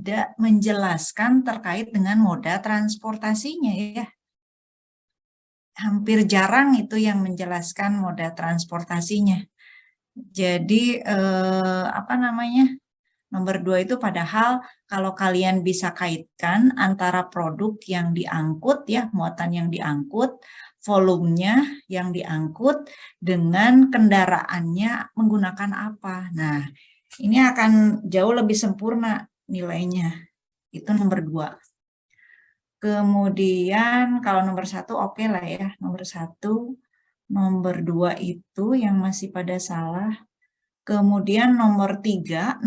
tidak menjelaskan terkait dengan moda transportasinya ya. Hampir jarang itu yang menjelaskan moda transportasinya. Jadi apa namanya? Nomor 2 itu padahal kalau kalian bisa kaitkan antara produk yang diangkut ya, muatan yang diangkut, volumenya yang diangkut dengan kendaraannya menggunakan apa. Nah, ini akan jauh lebih sempurna nilainya. Itu nomor 2. Kemudian kalau nomor 1 oke lah ya, nomor 1. Nomor 2 itu yang masih pada salah. Kemudian nomor 3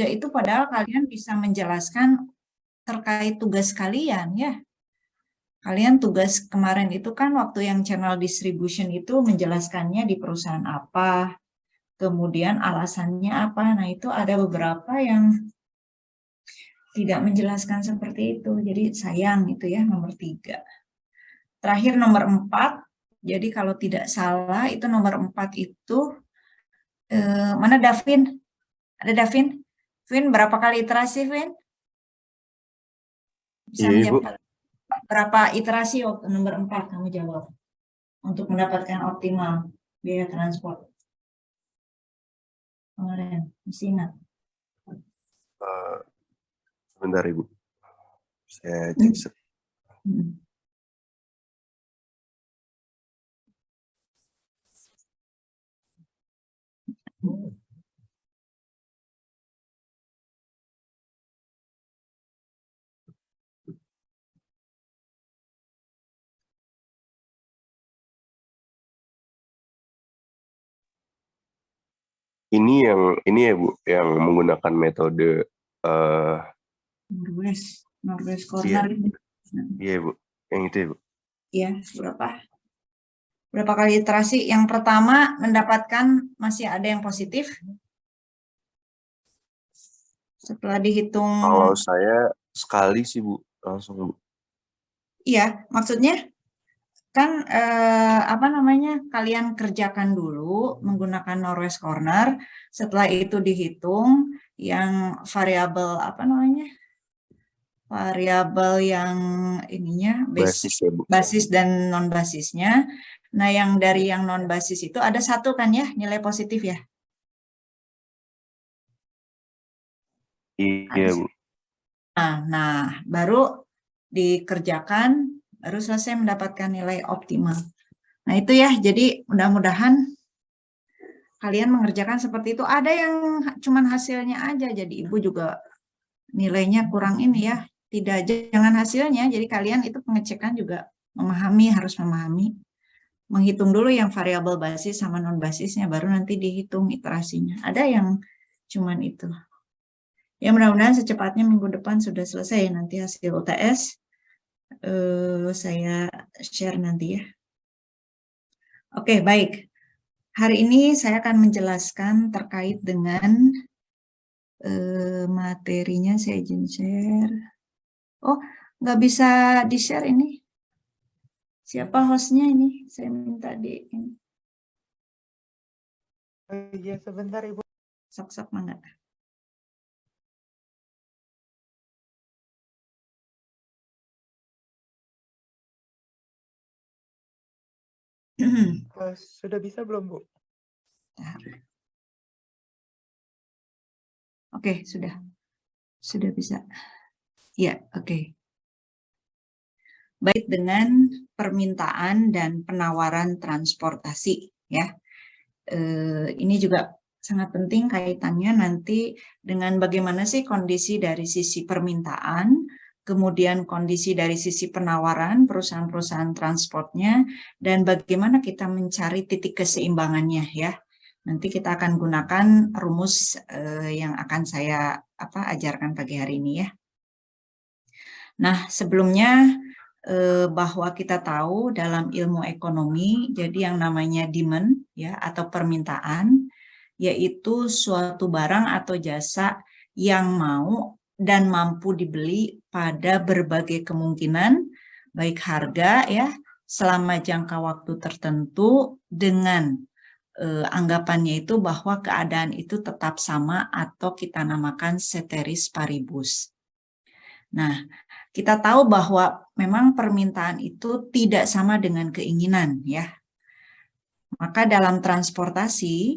itu padahal kalian bisa menjelaskan terkait tugas kalian ya. Kalian tugas kemarin itu kan waktu yang channel distribution itu menjelaskannya di perusahaan apa, kemudian alasannya apa. Nah itu ada beberapa yang tidak menjelaskan seperti itu, jadi sayang itu ya nomor 3. Terakhir nomor 4, jadi kalau tidak salah itu nomor 4 itu, mana Davin? Ada Davin? Vin, berapa kali iterasi, Vin? Bisa menjawab berapa iterasi waktu nomor 4 kamu jawab untuk mendapatkan optimal biaya transport kemarin, masih ingat? Sebentar Ibu, saya cek. Ini ya Bu, yang menggunakan metode Northwest Corner. Iya Bu, yang itu ya Bu. Iya, berapa kali iterasi? Yang pertama mendapatkan masih ada yang positif. Setelah dihitung. Kalau saya sekali sih Bu, langsung Bu. Iya, maksudnya kan apa namanya, kalian kerjakan dulu menggunakan Northwest Corner, setelah itu dihitung yang variabel apa namanya, variabel yang ininya Basis ya Bu. basis dan non basisnya. Nah yang dari yang non basis itu ada 1 kan ya nilai positif ya. Iya Bu. Nah baru dikerjakan, baru selesai mendapatkan nilai optimal. Nah itu ya, jadi mudah-mudahan kalian mengerjakan seperti itu. Ada yang cuman hasilnya aja, jadi ibu juga nilainya kurang ini ya. Tidak, jangan hasilnya, jadi kalian itu pengecekan juga harus memahami. Menghitung dulu yang variabel basis sama non basisnya, baru nanti dihitung iterasinya. Ada yang cuman itu. Ya mudah-mudahan secepatnya minggu depan sudah selesai nanti hasil UTS. Saya share nanti ya. Oke, baik. Hari ini saya akan menjelaskan terkait dengan materinya. Saya izin share. Oh, nggak bisa di-share ini. Siapa hostnya ini? Saya minta di ini. Iya, sebentar Ibu. Sok-sok mangga. Sudah bisa belum Bu? Oke, sudah bisa. Ya, oke. Baik, dengan permintaan dan penawaran transportasi ya. Ini juga sangat penting kaitannya nanti dengan bagaimana sih kondisi dari sisi permintaan, kemudian kondisi dari sisi penawaran perusahaan-perusahaan transportnya, dan bagaimana kita mencari titik keseimbangannya ya. Nanti kita akan gunakan rumus yang akan saya ajarkan pagi hari ini ya. Nah, sebelumnya bahwa kita tahu dalam ilmu ekonomi, jadi yang namanya demand ya atau permintaan, yaitu suatu barang atau jasa yang mau dan mampu dibeli pada berbagai kemungkinan, baik harga ya, selama jangka waktu tertentu dengan anggapannya itu bahwa keadaan itu tetap sama atau kita namakan ceteris paribus. Nah, kita tahu bahwa memang permintaan itu tidak sama dengan keinginan, ya. Maka dalam transportasi,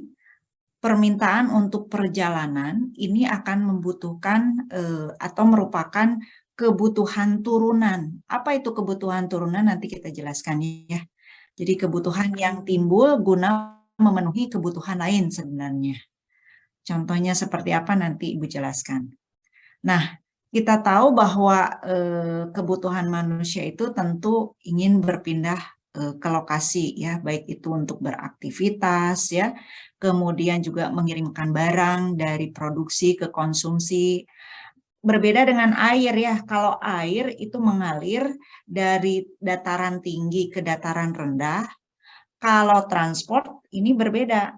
permintaan untuk perjalanan ini akan membutuhkan atau merupakan kebutuhan turunan. Apa itu kebutuhan turunan? Nanti kita jelaskan, ya. Jadi kebutuhan yang timbul guna memenuhi kebutuhan lain sebenarnya. Contohnya seperti apa nanti Ibu jelaskan. Nah, kita tahu bahwa kebutuhan manusia itu tentu ingin berpindah ke lokasi, ya, baik itu untuk beraktivitas, ya, kemudian juga mengirimkan barang dari produksi ke konsumsi. Berbeda dengan air, ya. Kalau air itu mengalir dari dataran tinggi ke dataran rendah. Kalau transport ini berbeda.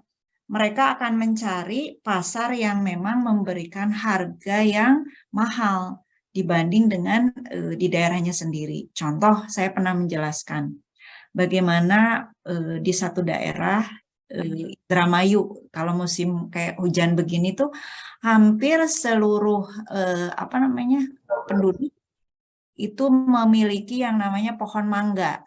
Mereka akan mencari pasar yang memang memberikan harga yang mahal dibanding dengan di daerahnya sendiri. Contoh, saya pernah menjelaskan bagaimana di satu daerah Indramayu, kalau musim kayak hujan begini tuh hampir seluruh penduduk itu memiliki yang namanya pohon mangga.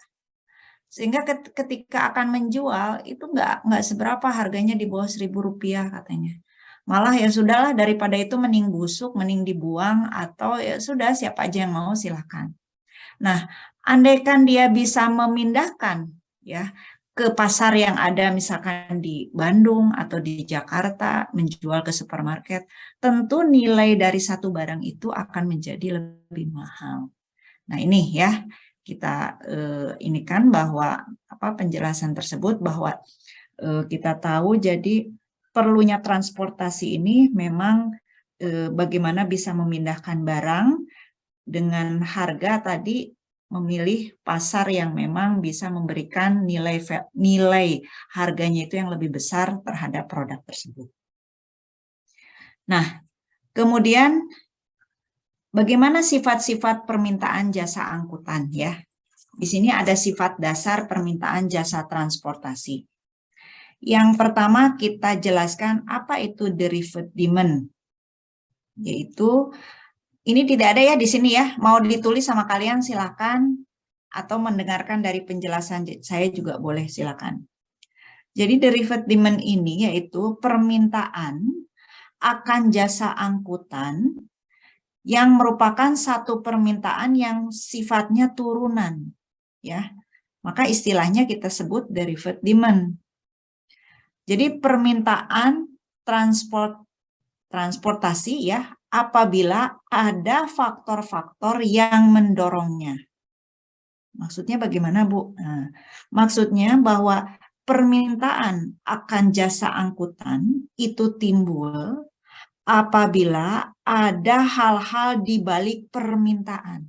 Sehingga ketika akan menjual itu nggak seberapa, harganya di bawah Rp1.000 katanya. Malah ya sudahlah, daripada itu mending busuk, mending dibuang, atau ya sudah siapa aja yang mau silakan. Nah, andaikan dia bisa memindahkan, ya, ke pasar yang ada misalkan di Bandung atau di Jakarta, menjual ke supermarket, tentu nilai dari satu barang itu akan menjadi lebih mahal. Nah, ini ya, kita ini kan bahwa penjelasan tersebut bahwa kita tahu jadi perlunya transportasi ini memang bagaimana bisa memindahkan barang dengan harga tadi, memilih pasar yang memang bisa memberikan nilai harganya itu yang lebih besar terhadap produk tersebut. Nah, kemudian bagaimana sifat-sifat permintaan jasa angkutan, ya? Di sini ada sifat dasar permintaan jasa transportasi. Yang pertama kita jelaskan apa itu derived demand. Yaitu ini tidak ada ya di sini, ya. Mau ditulis sama kalian silakan, atau mendengarkan dari penjelasan saya juga boleh, silakan. Jadi derived demand ini yaitu permintaan akan jasa angkutan yang merupakan satu permintaan yang sifatnya turunan, ya. Maka istilahnya kita sebut derived demand. Jadi permintaan transportasi, ya, apabila ada faktor-faktor yang mendorongnya. Maksudnya bagaimana, Bu? Nah, maksudnya bahwa permintaan akan jasa angkutan itu timbul apabila ada hal-hal di balik permintaan.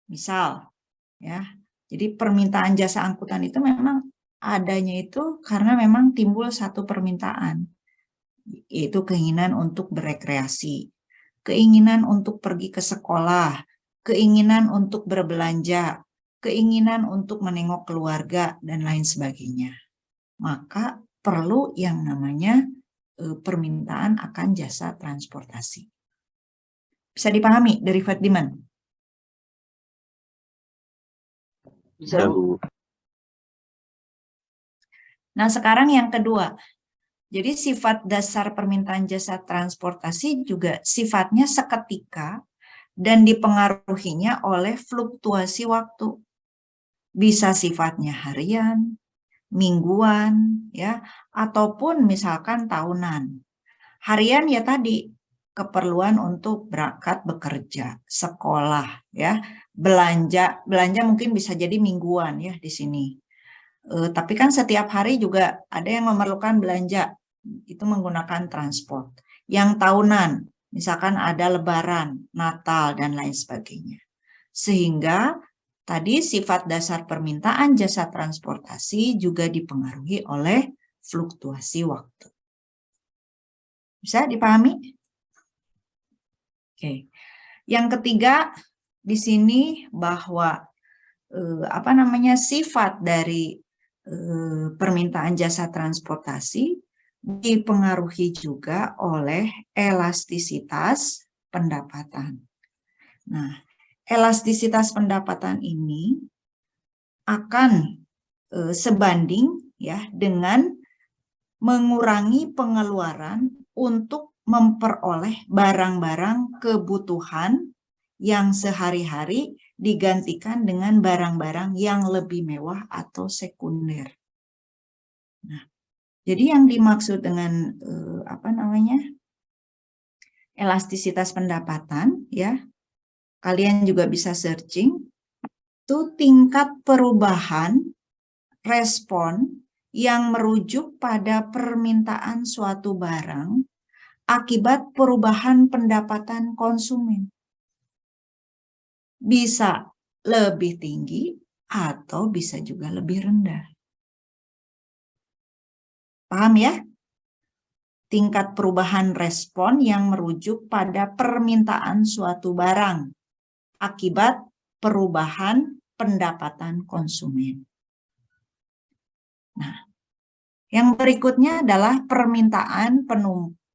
Misal, ya, jadi permintaan jasa angkutan itu memang adanya itu karena memang timbul satu permintaan, yaitu keinginan untuk berekreasi, keinginan untuk pergi ke sekolah, keinginan untuk berbelanja, keinginan untuk menengok keluarga, dan lain sebagainya. Maka perlu yang namanya permintaan akan jasa transportasi. Bisa dipahami derived demand? Bisa, Bu. Nah, sekarang yang kedua. Jadi sifat dasar permintaan jasa transportasi juga sifatnya seketika dan dipengaruhinya oleh fluktuasi waktu. Bisa sifatnya harian, mingguan, ya, ataupun misalkan tahunan. Harian ya tadi keperluan untuk berangkat bekerja, sekolah, ya, belanja mungkin bisa jadi mingguan, ya, di sini. Tapi kan setiap hari juga ada yang memerlukan belanja, itu menggunakan transport. Yang tahunan, misalkan ada Lebaran, Natal, dan lain sebagainya. Sehingga tadi sifat dasar permintaan jasa transportasi juga dipengaruhi oleh fluktuasi waktu. Bisa dipahami? Oke. Yang ketiga di sini bahwa sifat dari permintaan jasa transportasi dipengaruhi juga oleh elastisitas pendapatan. Nah, elastisitas pendapatan ini akan sebanding ya dengan mengurangi pengeluaran untuk memperoleh barang-barang kebutuhan yang sehari-hari digantikan dengan barang-barang yang lebih mewah atau sekunder. Nah, jadi yang dimaksud dengan elastisitas pendapatan, ya, kalian juga bisa searching, itu tingkat perubahan respon yang merujuk pada permintaan suatu barang akibat perubahan pendapatan konsumen. Bisa lebih tinggi atau bisa juga lebih rendah. Paham ya? Tingkat perubahan respon yang merujuk pada permintaan suatu barang akibat perubahan pendapatan konsumen. Nah, yang berikutnya adalah permintaan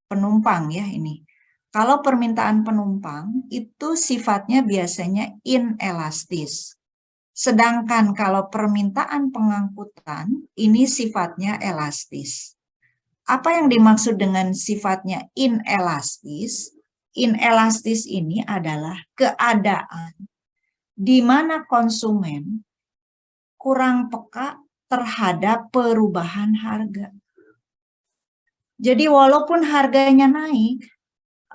penumpang ya ini. Kalau permintaan penumpang itu sifatnya biasanya inelastis. Sedangkan kalau permintaan pengangkutan ini sifatnya elastis. Apa yang dimaksud dengan sifatnya inelastis? Inelastis ini adalah keadaan di mana konsumen kurang peka terhadap perubahan harga. Jadi walaupun harganya naik,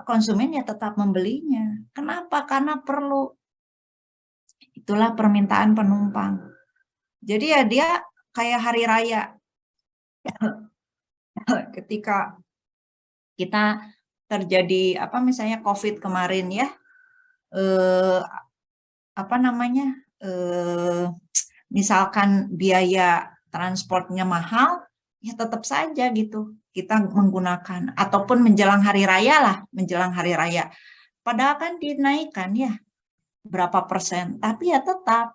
konsumen ya tetap membelinya. Kenapa? Karena perlu. Itulah permintaan penumpang. Jadi ya dia kayak hari raya. Ketika kita terjadi misalnya COVID kemarin ya, misalkan biaya transportnya mahal, ya tetap saja gitu kita menggunakan, ataupun menjelang hari raya lah, menjelang hari raya. Padahal kan dinaikkan ya berapa persen, tapi ya tetap.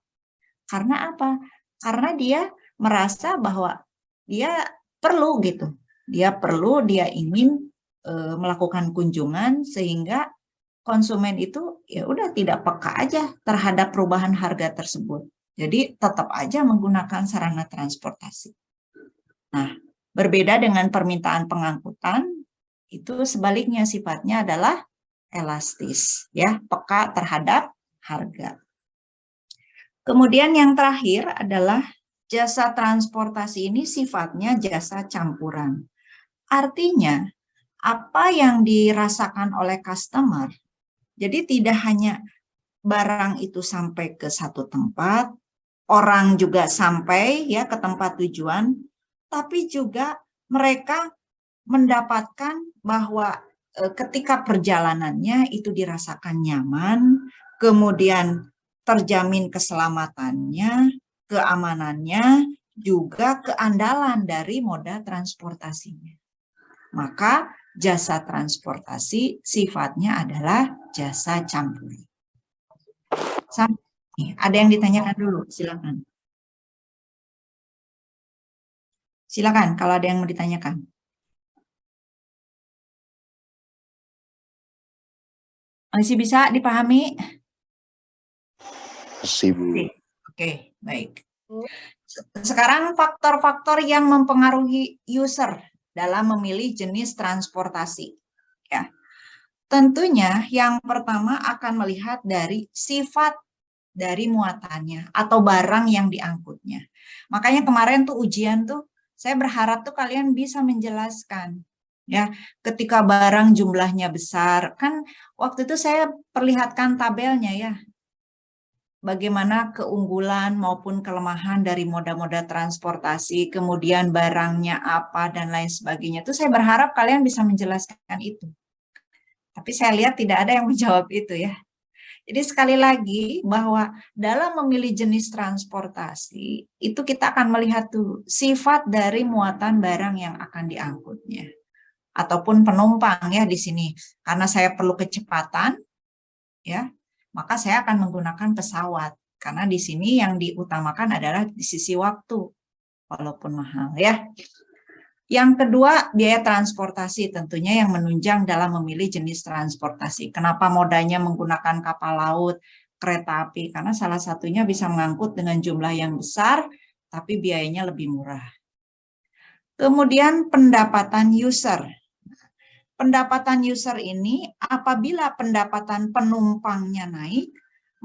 Karena apa? Karena dia merasa bahwa dia perlu gitu. Dia perlu, dia ingin melakukan kunjungan sehingga konsumen itu ya udah tidak peka aja terhadap perubahan harga tersebut. Jadi tetap aja menggunakan sarana transportasi. Nah, berbeda dengan permintaan pengangkutan, itu sebaliknya sifatnya adalah elastis, ya, peka terhadap harga. Kemudian yang terakhir adalah jasa transportasi ini sifatnya jasa campuran. Artinya, apa yang dirasakan oleh customer, jadi tidak hanya barang itu sampai ke satu tempat, orang juga sampai ya ke tempat tujuan, tapi juga mereka mendapatkan bahwa ketika perjalanannya itu dirasakan nyaman, kemudian terjamin keselamatannya, keamanannya, juga keandalan dari moda transportasinya. Maka jasa transportasi sifatnya adalah jasa campuran. Ada yang ditanyakan dulu, silakan. Silakan kalau ada yang mau ditanyakan. Masih bisa dipahami? Oke, baik. Sekarang faktor-faktor yang mempengaruhi user dalam memilih jenis transportasi. Ya. Tentunya yang pertama akan melihat dari sifat dari muatannya atau barang yang diangkutnya. Makanya kemarin tuh ujian tuh saya berharap tuh kalian bisa menjelaskan ya, ketika barang jumlahnya besar, kan waktu itu saya perlihatkan tabelnya ya, bagaimana keunggulan maupun kelemahan dari moda-moda transportasi, kemudian barangnya apa dan lain sebagainya. Itu saya berharap kalian bisa menjelaskan itu. Tapi saya lihat tidak ada yang menjawab itu ya. Jadi sekali lagi bahwa dalam memilih jenis transportasi, itu kita akan melihat tuh sifat dari muatan barang yang akan diangkutnya. Ataupun penumpang ya di sini. Karena saya perlu kecepatan, ya, maka saya akan menggunakan pesawat. Karena di sini yang diutamakan adalah di sisi waktu, walaupun mahal ya. Yang kedua, biaya transportasi tentunya yang menunjang dalam memilih jenis transportasi. Kenapa modanya menggunakan kapal laut, kereta api? Karena salah satunya bisa mengangkut dengan jumlah yang besar, tapi biayanya lebih murah. Kemudian pendapatan user. Pendapatan user ini apabila pendapatan penumpangnya naik,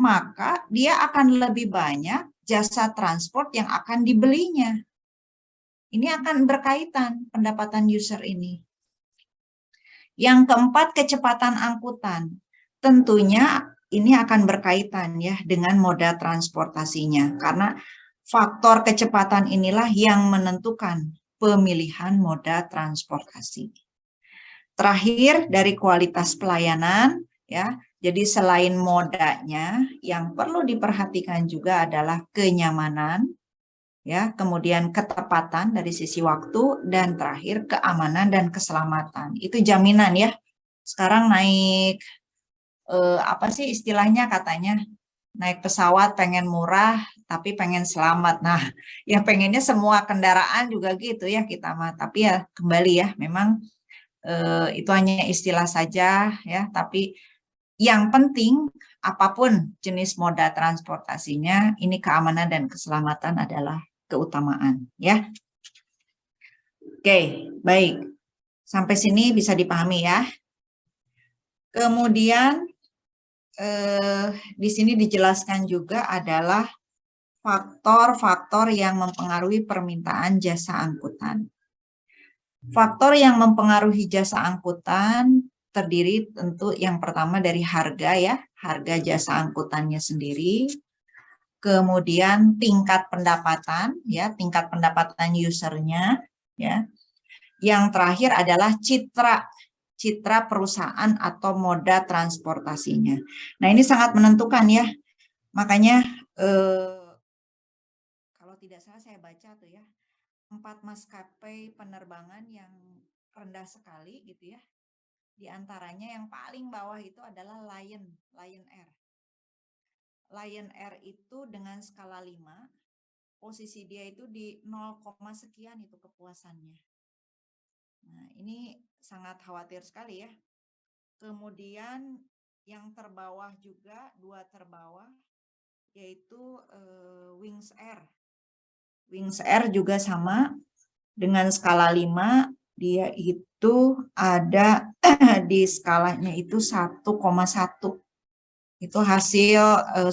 maka dia akan lebih banyak jasa transport yang akan dibelinya. Ini akan berkaitan pendapatan user ini. Yang keempat, kecepatan angkutan. Tentunya ini akan berkaitan ya dengan moda transportasinya, karena faktor kecepatan inilah yang menentukan pemilihan moda transportasi. Terakhir, dari kualitas pelayanan ya. Jadi selain modanya, yang perlu diperhatikan juga adalah kenyamanan, ya, kemudian ketepatan dari sisi waktu, dan terakhir keamanan dan keselamatan. Itu jaminan ya. Sekarang naik apa sih istilahnya, katanya naik pesawat pengen murah tapi pengen selamat. Nah, ya pengennya semua kendaraan juga gitu ya kita mah. Tapi ya kembali ya, memang itu hanya istilah saja ya, tapi yang penting apapun jenis moda transportasinya, ini keamanan dan keselamatan adalah keutamaan ya. Oke, baik. Sampai sini bisa dipahami ya. Kemudian di sini dijelaskan juga adalah faktor-faktor yang mempengaruhi permintaan jasa angkutan. Faktor yang mempengaruhi jasa angkutan terdiri tentu yang pertama dari harga ya, harga jasa angkutannya sendiri. Kemudian tingkat pendapatan ya, tingkat pendapatan usernya ya. Yang terakhir adalah citra perusahaan atau moda transportasinya. Nah, ini sangat menentukan ya. Makanya kalau tidak salah saya baca tuh ya, 4 maskapai penerbangan yang rendah sekali gitu ya. Di antaranya yang paling bawah itu adalah Lion Air. Lion Air itu dengan skala 5, posisi dia itu di 0, sekian itu kepuasannya. Nah, ini sangat khawatir sekali ya. Kemudian yang terbawah juga, 2 terbawah, yaitu Wings Air. Wings Air juga sama, dengan skala 5, dia itu ada di skalanya itu 1,1. Itu hasil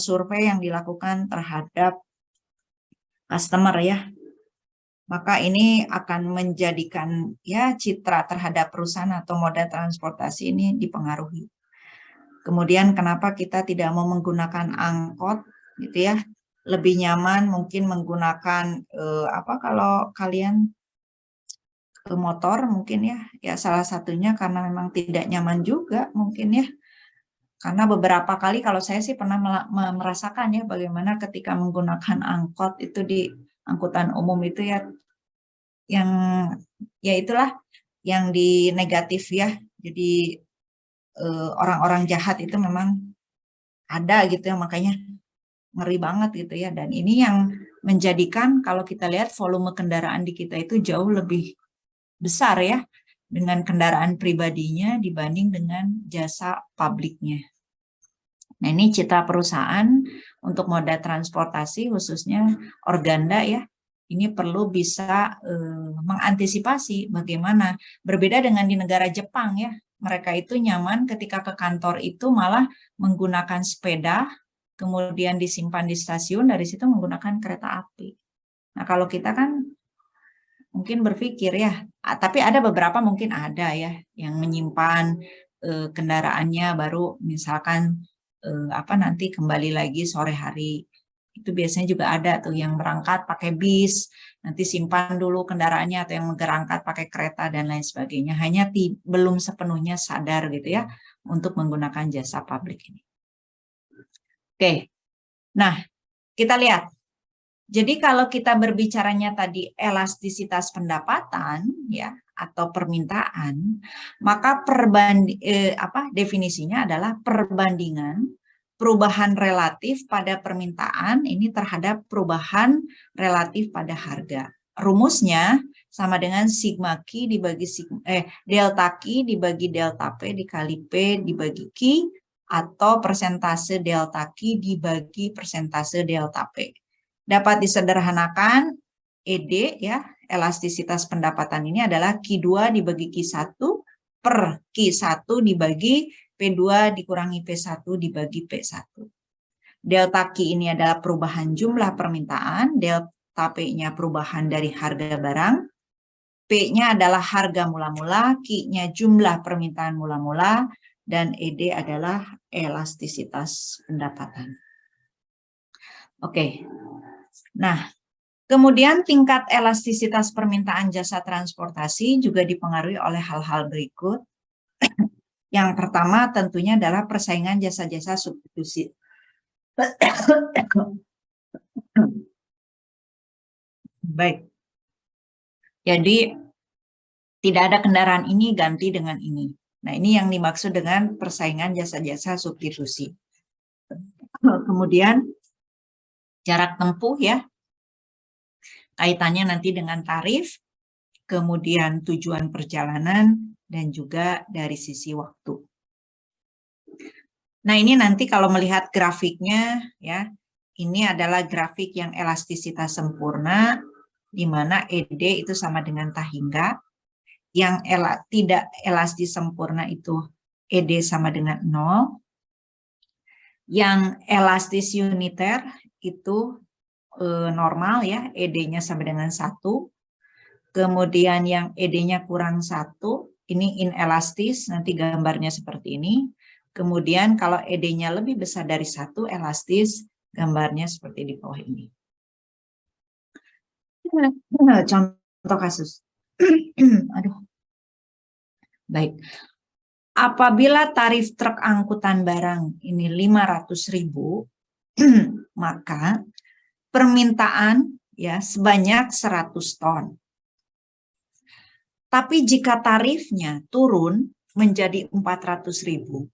survei yang dilakukan terhadap customer ya. Maka ini akan menjadikan ya citra terhadap perusahaan atau moda transportasi ini dipengaruhi. Kemudian kenapa kita tidak mau menggunakan angkot gitu ya? Lebih nyaman mungkin menggunakan apa kalau kalian ke motor mungkin ya salah satunya karena memang tidak nyaman juga mungkin ya. Karena beberapa kali kalau saya sih pernah merasakan ya bagaimana ketika menggunakan angkot itu di angkutan umum itu ya, yang ya itulah yang di negatif ya. Jadi orang-orang jahat itu memang ada gitu ya, makanya ngeri banget gitu ya. Dan ini yang menjadikan kalau kita lihat volume kendaraan di kita itu jauh lebih besar ya dengan kendaraan pribadinya dibanding dengan jasa publiknya. Nah, ini citra perusahaan untuk moda transportasi khususnya organda ya. Ini perlu bisa mengantisipasi bagaimana. Berbeda dengan di negara Jepang ya. Mereka itu nyaman ketika ke kantor itu malah menggunakan sepeda, kemudian disimpan di stasiun, dari situ menggunakan kereta api. Nah, kalau kita kan mungkin berpikir ya, tapi ada beberapa mungkin ada ya yang menyimpan kendaraannya baru misalkan nanti kembali lagi sore hari. Itu biasanya juga ada tuh yang berangkat pakai bis, nanti simpan dulu kendaraannya, atau yang berangkat pakai kereta dan lain sebagainya. Hanya belum sepenuhnya sadar gitu ya untuk menggunakan jasa publik ini. Oke, nah kita lihat. Jadi kalau kita berbicaranya tadi elastisitas pendapatan ya atau permintaan, maka definisinya adalah perbandingan perubahan relatif pada permintaan ini terhadap perubahan relatif pada harga. Rumusnya sama dengan sigma Q dibagi delta Q dibagi delta P dikali P dibagi Q, atau persentase delta Q dibagi persentase delta P. Dapat disederhanakan, ED ya, elastisitas pendapatan ini adalah Q2 dibagi Q1 per Q1 dibagi P2 dikurangi P1 dibagi P1. Delta Q ini adalah perubahan jumlah permintaan, delta P-nya perubahan dari harga barang, P-nya adalah harga mula-mula, Q-nya jumlah permintaan mula-mula, dan ED adalah elastisitas pendapatan. Oke, nah kemudian tingkat elastisitas permintaan jasa transportasi juga dipengaruhi oleh hal-hal berikut. Yang pertama tentunya adalah persaingan jasa-jasa substitusi. Baik. Jadi tidak ada kendaraan ini ganti dengan ini. Nah, ini yang dimaksud dengan persaingan jasa-jasa substitusi. Kemudian jarak tempuh ya. Kaitannya nanti dengan tarif, kemudian tujuan perjalanan, dan juga dari sisi waktu. Nah, ini nanti kalau melihat grafiknya ya, ini adalah grafik yang elastisitas sempurna, di mana ED itu sama dengan tahingga. Yang tidak elastis sempurna itu ED sama dengan 0. Yang elastis uniter itu normal ya, ED-nya sama dengan 1. Kemudian yang ED-nya kurang 1, ini inelastis, nanti gambarnya seperti ini. Kemudian kalau ED-nya lebih besar dari 1, elastis, gambarnya seperti di bawah ini. Contoh kasus. Aduh. Baik. Apabila tarif truk angkutan barang ini 500.000, maka permintaan ya sebanyak 100 ton. Tapi jika tarifnya turun menjadi 400.000,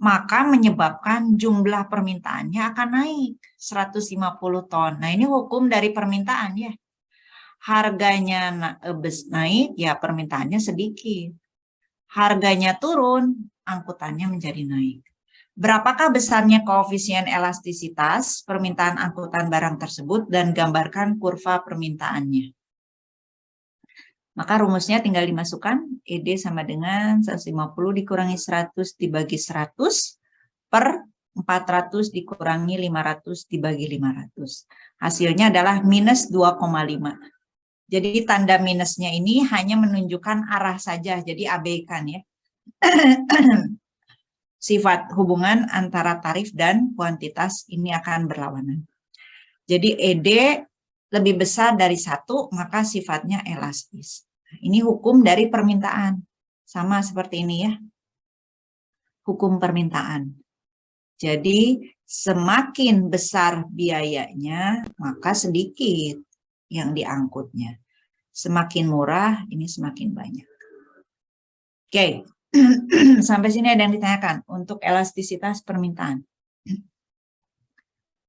maka menyebabkan jumlah permintaannya akan naik 150 ton. Nah, ini hukum dari permintaan ya. Harganya naik, ya permintaannya sedikit. Harganya turun, angkutannya menjadi naik. Berapakah besarnya koefisien elastisitas permintaan angkutan barang tersebut dan gambarkan kurva permintaannya. Maka rumusnya tinggal dimasukkan, ED sama dengan 150 dikurangi 100 dibagi 100 per 400 dikurangi 500 dibagi 500. Hasilnya adalah minus 2,5. Jadi tanda minusnya ini hanya menunjukkan arah saja, jadi abaikan ya. Sifat hubungan antara tarif dan kuantitas ini akan berlawanan. Jadi ED lebih besar dari 1, maka sifatnya elastis. Ini hukum dari permintaan. Sama seperti ini ya. Hukum permintaan. Jadi semakin besar biayanya, maka sedikit yang diangkutnya. Semakin murah, ini semakin banyak. Oke, sampai sini ada yang ditanyakan untuk elastisitas permintaan.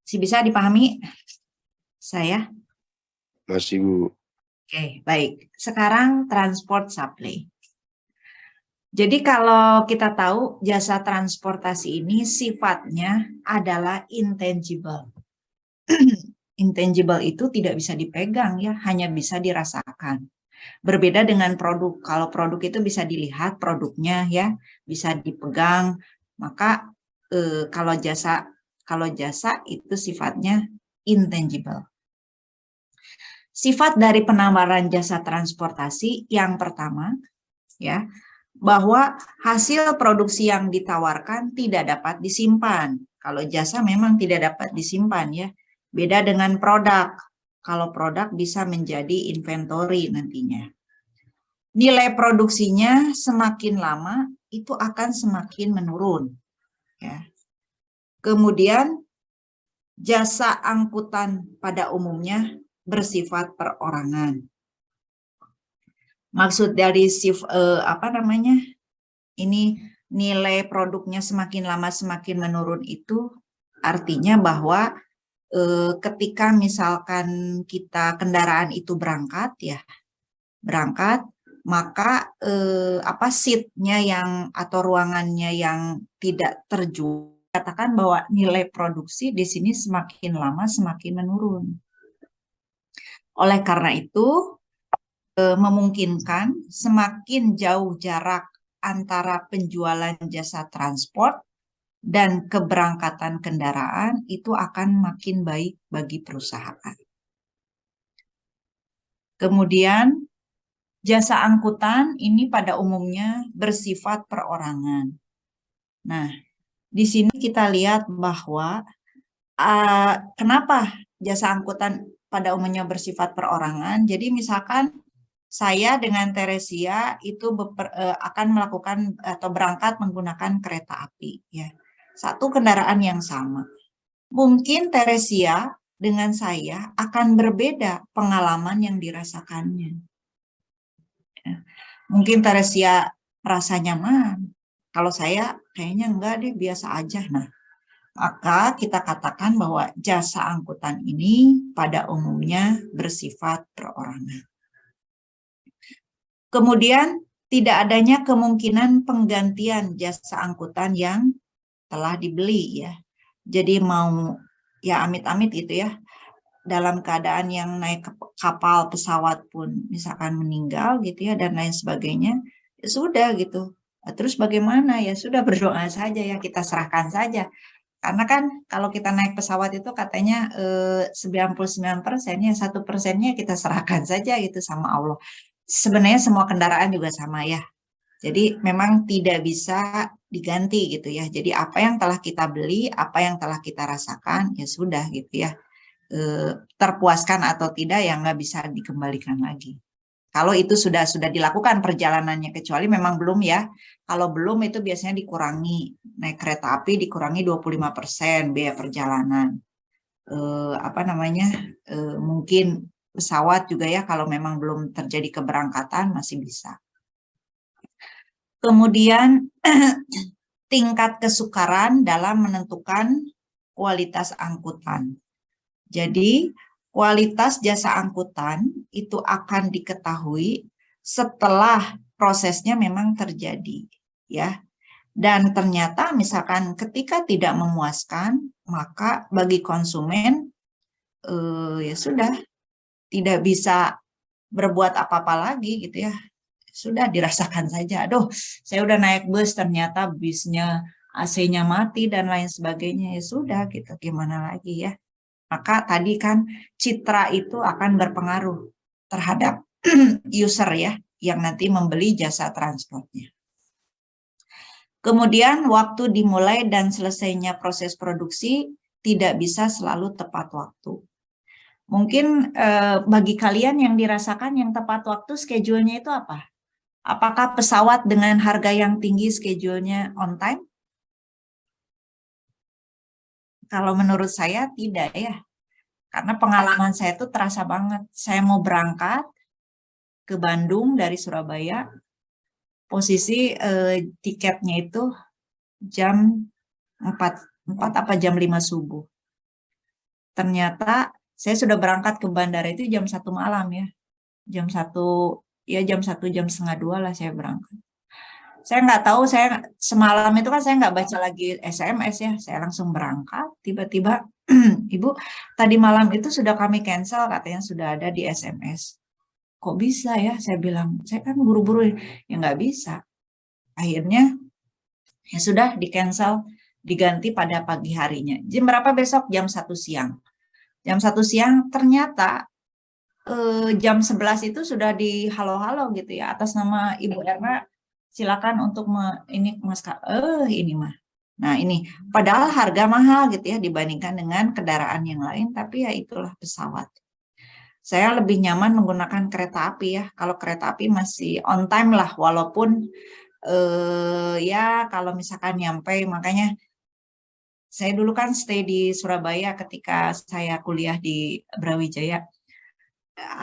Bisa dipahami saya? Masih, Bu. Oke, baik. Sekarang transport supply. Jadi kalau kita tahu jasa transportasi ini sifatnya adalah intangible. Intangible itu tidak bisa dipegang ya, hanya bisa dirasakan. Berbeda dengan produk. Kalau produk itu bisa dilihat produknya ya, bisa dipegang. Maka kalau jasa itu sifatnya intangible. Sifat dari penawaran jasa transportasi yang pertama ya, bahwa hasil produksi yang ditawarkan tidak dapat disimpan. Kalau jasa memang tidak dapat disimpan ya. Beda dengan produk. Kalau produk bisa menjadi inventory nantinya. Nilai produksinya semakin lama itu akan semakin menurun. Ya. Kemudian jasa angkutan pada umumnya bersifat perorangan. Maksud dari ini nilai produknya semakin lama semakin menurun itu artinya bahwa ketika misalkan kendaraan itu berangkat ya, berangkat, maka seatnya yang atau ruangannya yang tidak terjual, katakan bahwa nilai produksi di sini semakin lama semakin menurun. Oleh karena itu, memungkinkan semakin jauh jarak antara penjualan jasa transport dan keberangkatan kendaraan itu akan makin baik bagi perusahaan. Kemudian, jasa angkutan ini pada umumnya bersifat perorangan. Nah, di sini kita lihat bahwa kenapa jasa angkutan pada umumnya bersifat perorangan. Jadi misalkan saya dengan Teresia itu akan melakukan atau berangkat menggunakan kereta api, ya. Satu kendaraan yang sama. Mungkin Teresia dengan saya akan berbeda pengalaman yang dirasakannya. Ya. Mungkin Teresia merasa nyaman, kalau saya kayaknya enggak deh, biasa aja. Nah, maka kita katakan bahwa jasa angkutan ini pada umumnya bersifat perorangan. Kemudian tidak adanya kemungkinan penggantian jasa angkutan yang telah dibeli, ya. Jadi mau ya amit-amit gitu ya, dalam keadaan yang naik kapal pesawat pun misalkan meninggal gitu ya dan lain sebagainya, ya sudah gitu. Terus bagaimana? Ya sudah, berdoa saja ya, kita serahkan saja. Karena kan kalau kita naik pesawat itu katanya 99%-nya, 1%-nya kita serahkan saja gitu sama Allah. Sebenarnya semua kendaraan juga sama ya. Jadi memang tidak bisa diganti gitu ya. Jadi apa yang telah kita beli, apa yang telah kita rasakan, ya sudah gitu ya. Terpuaskan atau tidak ya nggak bisa dikembalikan lagi. Kalau itu sudah dilakukan perjalanannya, kecuali memang belum ya. Kalau belum itu biasanya dikurangi, naik kereta api dikurangi 25% biaya perjalanan. Mungkin pesawat juga ya, kalau memang belum terjadi keberangkatan masih bisa. Kemudian tingkat kesukaran dalam menentukan kualitas angkutan. Jadi kualitas jasa angkutan itu akan diketahui setelah prosesnya memang terjadi, ya. Dan ternyata misalkan ketika tidak memuaskan, maka bagi konsumen ya sudah, tidak bisa berbuat apa-apa lagi gitu ya. Sudah dirasakan saja. Aduh, saya udah naik bus ternyata busnya AC-nya mati dan lain sebagainya. Ya sudah gitu, gimana lagi ya. Maka tadi kan citra itu akan berpengaruh terhadap user ya, yang nanti membeli jasa transportnya. Kemudian waktu dimulai dan selesainya proses produksi tidak bisa selalu tepat waktu. Mungkin bagi kalian yang dirasakan yang tepat waktu schedule-nya itu apa? Apakah pesawat dengan harga yang tinggi schedule-nya on time? Kalau menurut saya tidak ya. Karena pengalaman saya itu terasa banget. Saya mau berangkat ke Bandung dari Surabaya, posisi tiketnya itu jam 4 apa jam 5 subuh. Ternyata saya sudah berangkat ke bandara itu jam 1 malam ya. Jam 1, jam 1, jam 1:30 lah saya berangkat. Saya nggak tahu, saya semalam itu kan saya nggak baca lagi SMS ya. Saya langsung berangkat, tiba-tiba, Ibu, tadi malam itu sudah kami cancel, katanya sudah ada di SMS. Kok bisa ya? Saya bilang, saya kan buru-buru ya nggak bisa. Akhirnya ya sudah di-cancel, diganti pada pagi harinya. Jam berapa besok? Jam 1 siang. Jam 1 siang ternyata jam 11 itu sudah di halo-halo gitu ya, atas nama Ibu Erna, silakan untuk ini Mas ini mah. Nah ini, padahal harga mahal gitu ya dibandingkan dengan kendaraan yang lain, tapi ya itulah pesawat. Saya lebih nyaman menggunakan kereta api ya. Kalau kereta api masih on time lah, walaupun ya kalau misalkan nyampe, makanya saya dulu kan stay di Surabaya ketika saya kuliah di Brawijaya.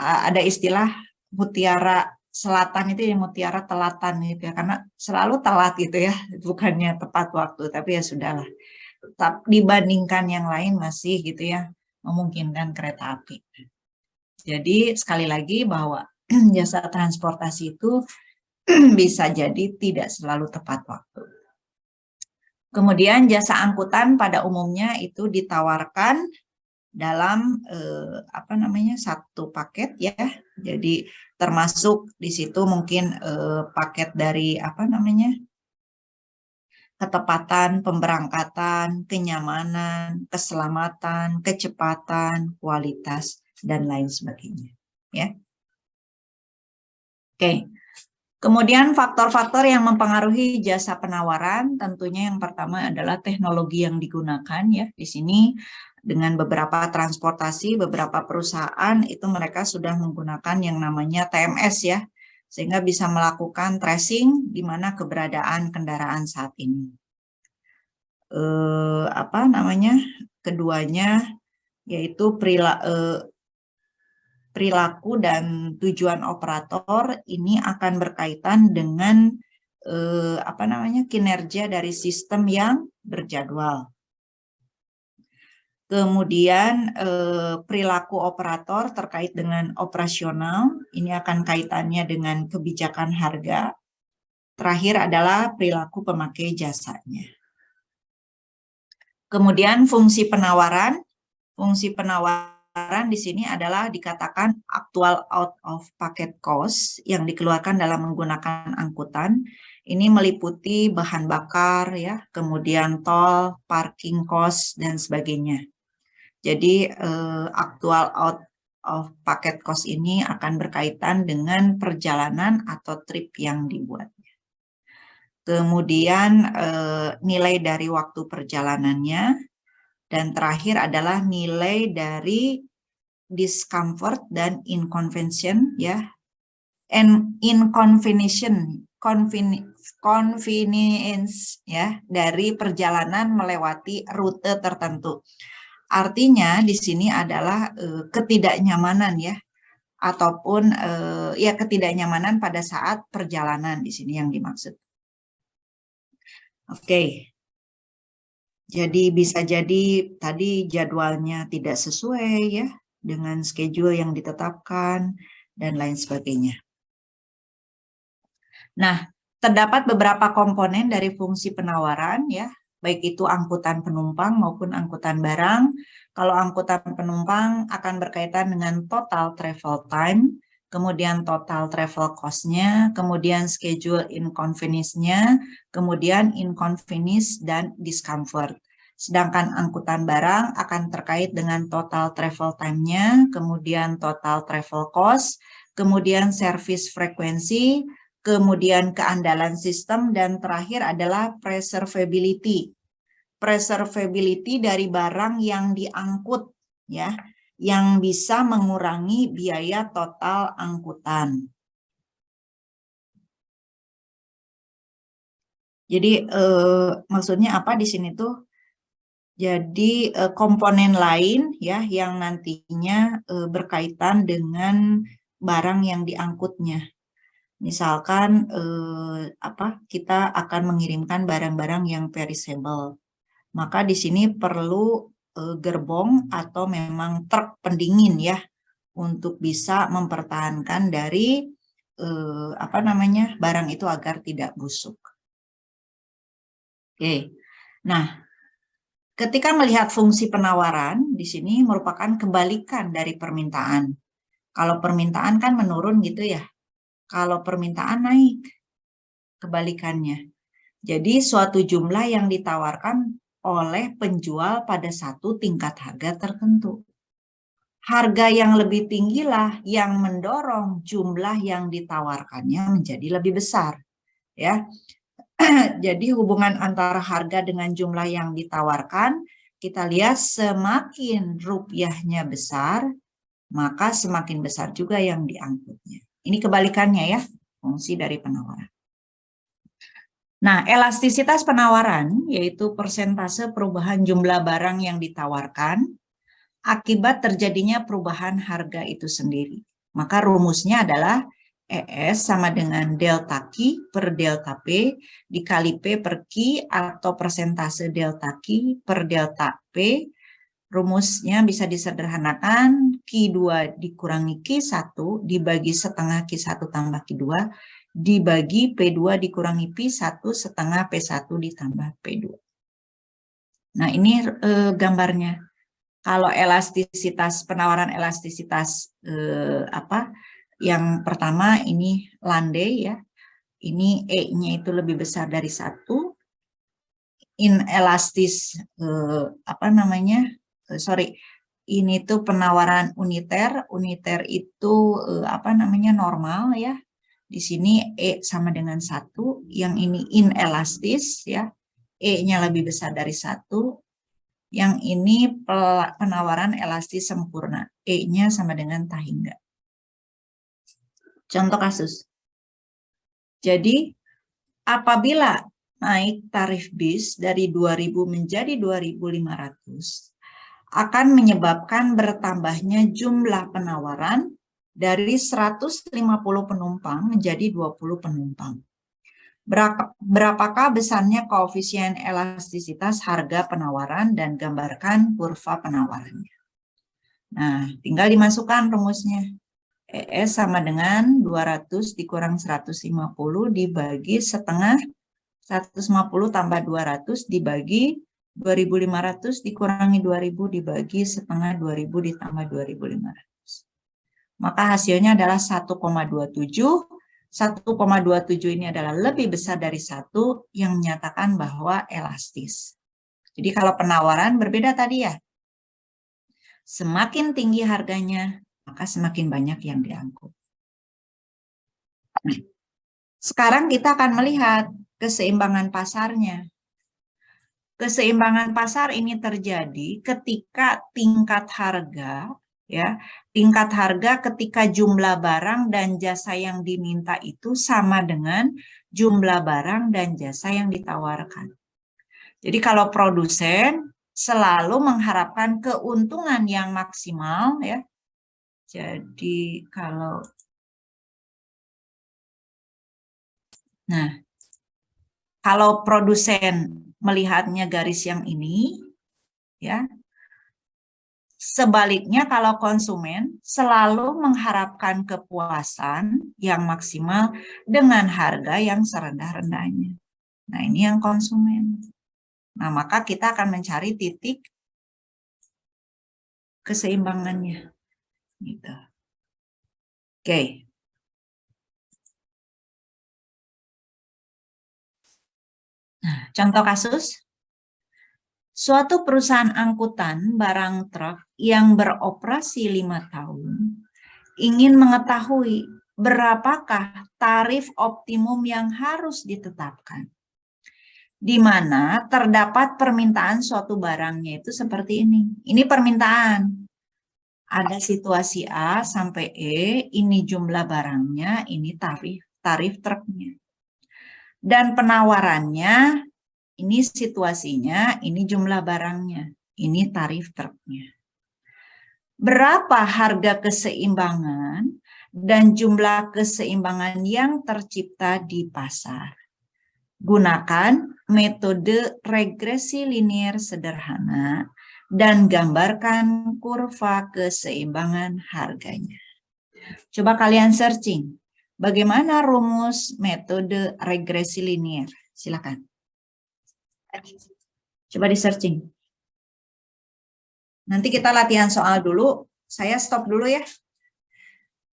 Ada istilah mutiara selatan itu ya, mutiara telatan gitu ya, karena selalu telat gitu ya, bukannya tepat waktu, tapi ya sudahlah. Dibandingkan yang lain masih gitu ya, memungkinkan kereta api. Jadi sekali lagi bahwa jasa transportasi itu bisa jadi tidak selalu tepat waktu. Kemudian jasa angkutan pada umumnya itu ditawarkan dalam satu paket ya. Jadi termasuk di situ mungkin paket dari ketepatan pemberangkatan, kenyamanan, keselamatan, kecepatan, kualitas dan lain sebagainya ya. Oke. Kemudian faktor-faktor yang mempengaruhi jasa penawaran, tentunya yang pertama adalah teknologi yang digunakan ya. Di sini dengan beberapa transportasi, beberapa perusahaan itu mereka sudah menggunakan yang namanya TMS ya, sehingga bisa melakukan tracing di mana keberadaan kendaraan saat ini. Keduanya yaitu perilaku dan tujuan operator ini akan berkaitan dengan kinerja dari sistem yang berjadwal. Kemudian perilaku operator terkait dengan operasional, ini akan kaitannya dengan kebijakan harga. Terakhir adalah perilaku pemakai jasanya. Kemudian fungsi penawaran. Fungsi penawaran di sini adalah dikatakan actual out of pocket cost yang dikeluarkan dalam menggunakan angkutan. Ini meliputi bahan bakar ya, kemudian tol, parking cost dan sebagainya. Jadi actual out of pocket cost ini akan berkaitan dengan perjalanan atau trip yang dibuat. Kemudian nilai dari waktu perjalanannya, dan terakhir adalah nilai dari discomfort dan inconvenience ya, convenience ya dari perjalanan melewati rute tertentu. Artinya di sini adalah ketidaknyamanan ya, ataupun ketidaknyamanan pada saat perjalanan di sini yang dimaksud. Oke. Jadi bisa jadi tadi jadwalnya tidak sesuai ya dengan schedule yang ditetapkan dan lain sebagainya. Nah, terdapat beberapa komponen dari fungsi penawaran ya, baik itu angkutan penumpang maupun angkutan barang. Kalau angkutan penumpang akan berkaitan dengan total travel time, kemudian total travel cost-nya, kemudian schedule inconvenience-nya, kemudian inconvenience dan discomfort. Sedangkan angkutan barang akan terkait dengan total travel time-nya, kemudian total travel cost, kemudian service frekuensi, kemudian keandalan sistem, dan terakhir adalah preservability. Preservability dari barang yang diangkut, ya, yang bisa mengurangi biaya total angkutan. Jadi maksudnya apa di sini tuh? Jadi komponen lain ya yang nantinya berkaitan dengan barang yang diangkutnya. Misalkan kita akan mengirimkan barang-barang yang perishable. Maka di sini perlu gerbong atau memang truk pendingin ya untuk bisa mempertahankan dari barang itu agar tidak busuk. Oke. Nah, ketika melihat fungsi penawaran di sini merupakan kebalikan dari permintaan. Kalau permintaan kan menurun gitu ya. Kalau permintaan naik, kebalikannya. Jadi suatu jumlah yang ditawarkan oleh penjual pada satu tingkat harga tertentu. Harga yang lebih tinggilah yang mendorong jumlah yang ditawarkannya menjadi lebih besar. Ya, jadi hubungan antara harga dengan jumlah yang ditawarkan, kita lihat semakin rupiahnya besar, maka semakin besar juga yang diangkutnya. Ini kebalikannya ya, fungsi dari penawaran. Nah, elastisitas penawaran yaitu persentase perubahan jumlah barang yang ditawarkan akibat terjadinya perubahan harga itu sendiri. Maka rumusnya adalah ES sama dengan delta Q per delta P dikali P per Q atau persentase delta Q per delta P Rumusnya bisa disederhanakan, Q2 dikurangi Q1 dibagi setengah Q1 tambah Q2 dibagi P2 dikurangi P1 setengah P1 ditambah P2. Nah, ini gambarnya. Kalau elastisitas, penawaran elastisitas yang pertama ini landai ya. Ini E-nya itu lebih besar dari 1. Inelastis ini tuh penawaran uniter. Uniter itu normal ya. Di sini E sama dengan 1, yang ini inelastis ya. E-nya lebih besar dari 1. Yang ini penawaran elastis sempurna. E-nya sama dengan tahingga. Contoh kasus. Jadi, apabila naik tarif bis dari 2.000 menjadi 2.500, akan menyebabkan bertambahnya jumlah penawaran dari 150 penumpang menjadi 20 penumpang. Berapakah besarnya koefisien elastisitas harga penawaran dan gambarkan kurva penawarannya. Nah, tinggal dimasukkan rumusnya. ES sama dengan 200 dikurang 150 dibagi setengah 150 tambah 200 dibagi 2.500 dikurangi 2.000 dibagi setengah 2.000 ditambah 2.500. Maka hasilnya adalah 1,27. 1,27 ini adalah lebih besar dari 1 yang menyatakan bahwa elastis. Jadi kalau penawaran berbeda tadi ya. Semakin tinggi harganya, maka semakin banyak yang diangkut. Nah, sekarang kita akan melihat keseimbangan pasarnya. Keseimbangan pasar ini terjadi ketika tingkat harga ketika jumlah barang dan jasa yang diminta itu sama dengan jumlah barang dan jasa yang ditawarkan. Jadi kalau produsen selalu mengharapkan keuntungan yang maksimal ya. Jadi kalau produsen melihatnya garis yang ini ya. Sebaliknya kalau konsumen selalu mengharapkan kepuasan yang maksimal dengan harga yang serendah-rendahnya. Nah, ini yang konsumen. Nah, maka kita akan mencari titik keseimbangannya. Gitu. Oke. Nah, contoh kasus. Suatu perusahaan angkutan barang truk yang beroperasi 5 tahun ingin mengetahui berapakah tarif optimum yang harus ditetapkan. Di mana terdapat permintaan suatu barangnya itu seperti ini. Ini permintaan. Ada situasi A sampai E, ini jumlah barangnya, ini tarif truknya. Dan penawarannya, ini situasinya, ini jumlah barangnya, ini tarif truknya. Berapa harga keseimbangan dan jumlah keseimbangan yang tercipta di pasar? Gunakan metode regresi linier sederhana dan gambarkan kurva keseimbangan harganya. Coba kalian searching, bagaimana rumus metode regresi linier? Silakan. Coba di searching. Nanti kita latihan soal dulu. Saya stop dulu ya.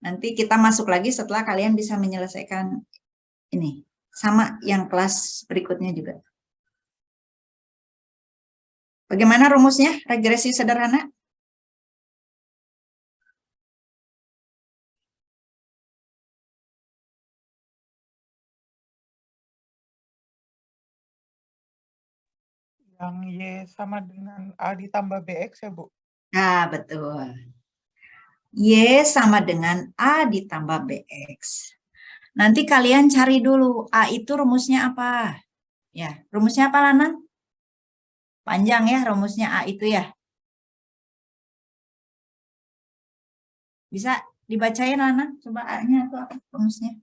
Nanti kita masuk lagi setelah kalian bisa menyelesaikan ini. Sama yang kelas berikutnya juga. Bagaimana rumusnya? Regresi sederhana? Yang Y sama dengan A ditambah BX ya, Bu? Nah, betul. Y sama dengan A ditambah BX. Nanti kalian cari dulu, A itu rumusnya apa? Ya, rumusnya apa, Lana? Panjang ya rumusnya A itu ya. Bisa dibacain, Lana? Coba A-nya itu apa rumusnya?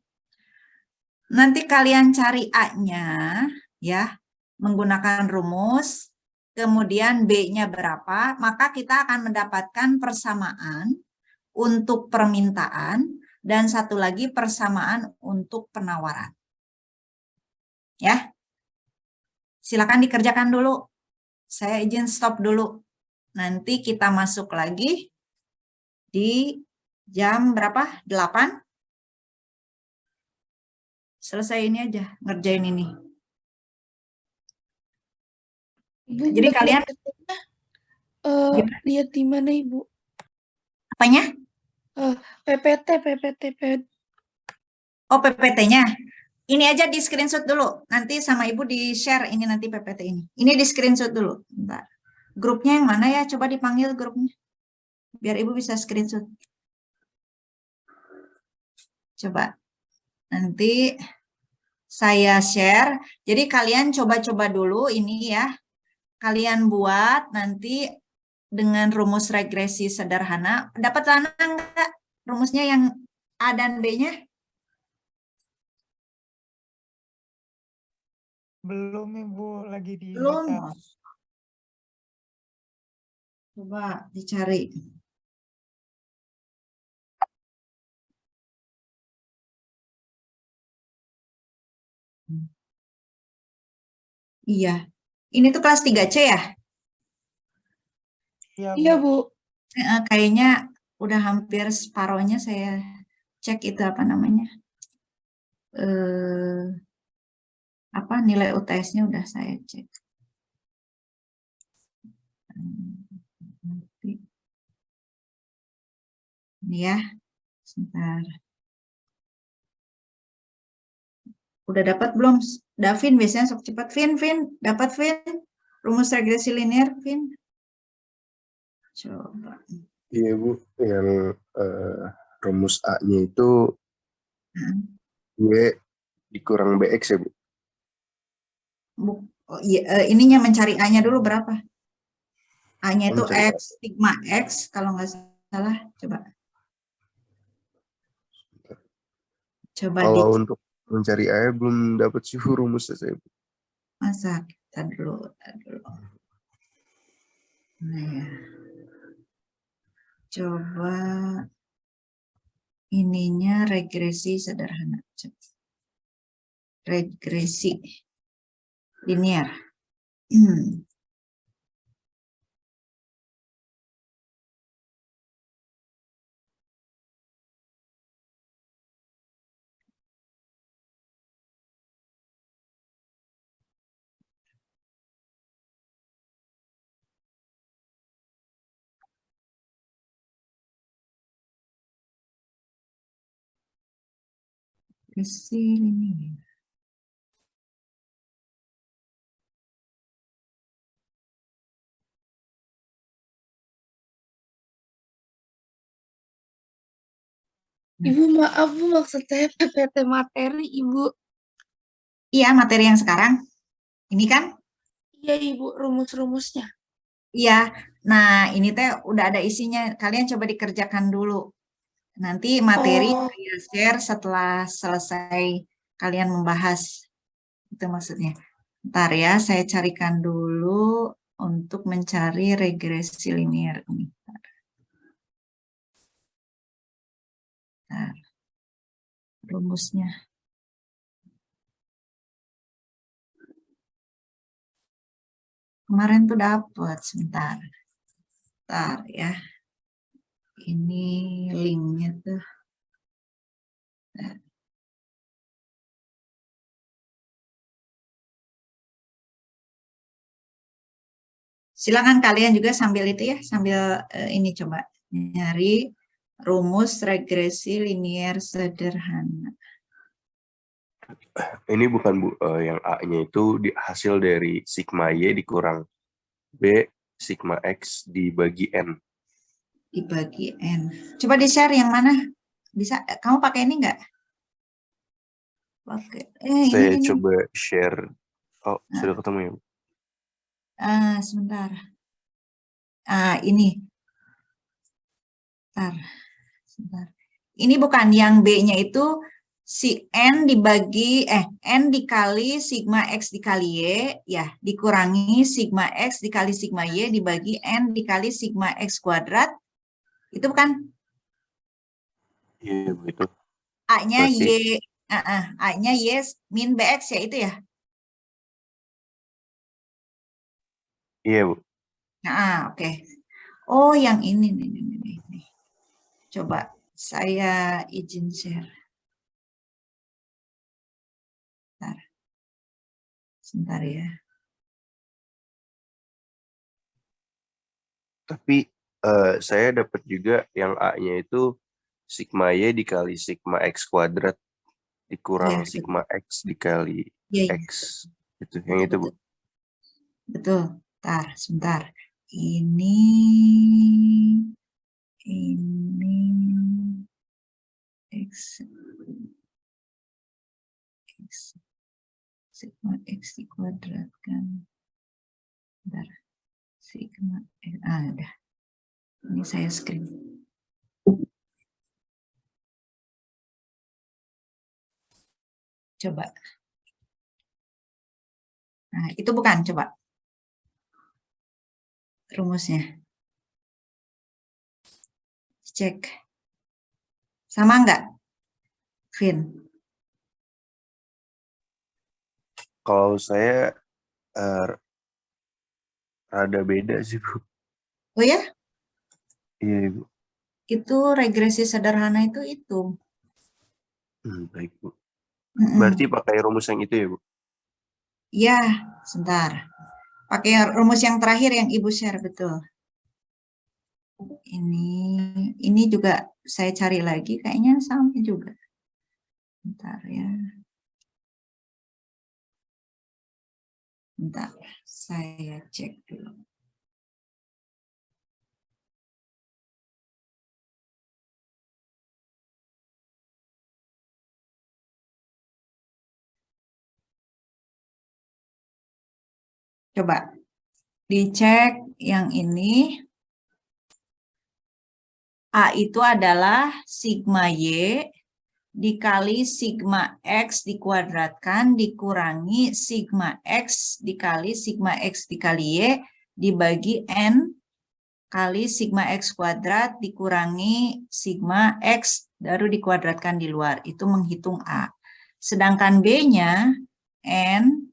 Nanti kalian cari A-nya ya, menggunakan rumus kemudian B-nya berapa, maka kita akan mendapatkan persamaan untuk permintaan dan satu lagi persamaan untuk penawaran. Ya. Silakan dikerjakan dulu. Saya izin stop dulu. Nanti kita masuk lagi di jam berapa? 8. Selesai ini aja, ngerjain ini. Ibu, Jadi kalian lihat di mana Ibu? apanya? PPT. Oh, PPT-nya. Ini aja di screenshot dulu. Nanti sama Ibu di-share ini nanti PPT ini. Ini di screenshot dulu. Bentar. Grupnya yang mana ya? Coba dipanggil grupnya. Biar Ibu bisa screenshot. Coba. Nanti saya share. Jadi kalian coba-coba dulu ini ya. Kalian buat nanti dengan rumus regresi sederhana. Dapat lana enggak? Rumusnya yang A dan B-nya? Belum Ibu, lagi Belum. dibaca. Coba dicari. Iya. Ini tuh kelas 3C ya? Iya Bu. Kayaknya udah hampir separohnya saya cek itu apa namanya. Apa nilai UTS-nya udah saya cek. Ini ya. Sebentar. Udah dapat belum? Davin biasanya sok cepat. Vin, dapat Vin? Rumus regresi linear, Vin? Coba. Iya Bu, yang rumus A-nya itu Y dikurang BX ya Bu? Oh, iya, ininya mencari A-nya dulu berapa? A-nya itu Mencari X, sigma X, kalau nggak salah. Coba. Coba Kalau untuk mencari A belum dapat sih rumusnya saya Bu. masa kita dulu. Nah, ya. Coba ininya regresi sederhana. Regresi linear. Regresi linear. Ibu maaf Bu, maksud saya PPT materi Ibu. Iya, materi yang sekarang. Ini kan? Iya Ibu, rumus-rumusnya. Iya. Nah, ini teh udah ada isinya. Kalian coba dikerjakan dulu. Nanti materi saya share setelah selesai kalian membahas. Itu maksudnya. Ntar ya, saya carikan dulu untuk mencari regresi linear ini. Ntar. Rumusnya. Kemarin tuh dapat, sebentar. Bentar ya. Ini linknya tuh. Silakan kalian juga sambil itu ya, sambil ini coba nyari rumus regresi linear sederhana. Ini bukan Bu, yang A-nya itu hasil dari sigma Y dikurang B sigma X dibagi N. Dibagi N. Coba di-share yang mana? Bisa, kamu pakai ini enggak? Pakai. Saya ini. coba share. Oh, sudah ketemu ya Bu? Sebentar. Ini. Sebentar. Ini bukan yang B-nya itu si N dibagi, N dikali sigma X dikali Y, ya, dikurangi sigma X dikali sigma Y dibagi N dikali sigma X kuadrat. Itu bukan? Iya, begitu. A-nya Berarti- Y, A-nya Y min BX ya, itu ya? Iya, Bu. Nah, oke. Oh, yang ini nih. Coba saya izin share. Sebentar ya. Tapi saya dapat juga yang A-nya itu sigma Y dikali sigma X kuadrat dikurang Iya, sigma X dikali Iya, iya. X. Itu, yang itu, Bu. Betul. Sebentar. Ini X sigma X dikuadratkan. Bentar. Sigma X. Ada. Ini saya screen. Coba. Nah, itu bukan, coba. Rumusnya. Cek. Sama enggak? Vin. Kalau saya rada beda sih, Bu. Oh ya? Iya, Bu. Itu regresi sederhana itu. Baik, Bu. Mm-mm. Berarti pakai rumus yang itu ya, Bu? Ya, sebentar. Pakai rumus yang terakhir yang Ibu share, betul. Ini juga saya cari lagi, kayaknya sama juga. Bentar ya. Bentar, saya cek dulu. Coba dicek yang ini. A itu adalah sigma Y dikali sigma X dikuadratkan dikurangi sigma X dikali sigma X dikali Y dibagi N kali sigma X kuadrat dikurangi sigma X baru dikuadratkan di luar. Itu menghitung A. Sedangkan B-nya N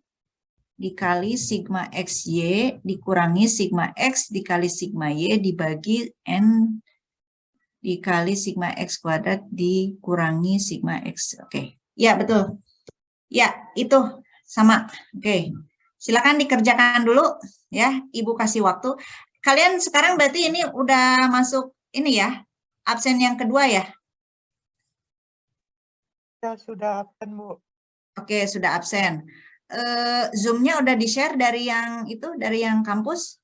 dikali sigma XY dikurangi sigma X dikali sigma Y dibagi N dikali sigma X kuadrat dikurangi sigma X. Oke. Ya, betul. Ya, itu sama. Oke. Silakan dikerjakan dulu ya. Ibu kasih waktu. Kalian sekarang berarti ini udah masuk ini ya. Absen yang kedua ya? Ya, sudah absen, Bu. Oke, sudah absen. Zoom-nya udah di-share dari yang itu, dari yang kampus?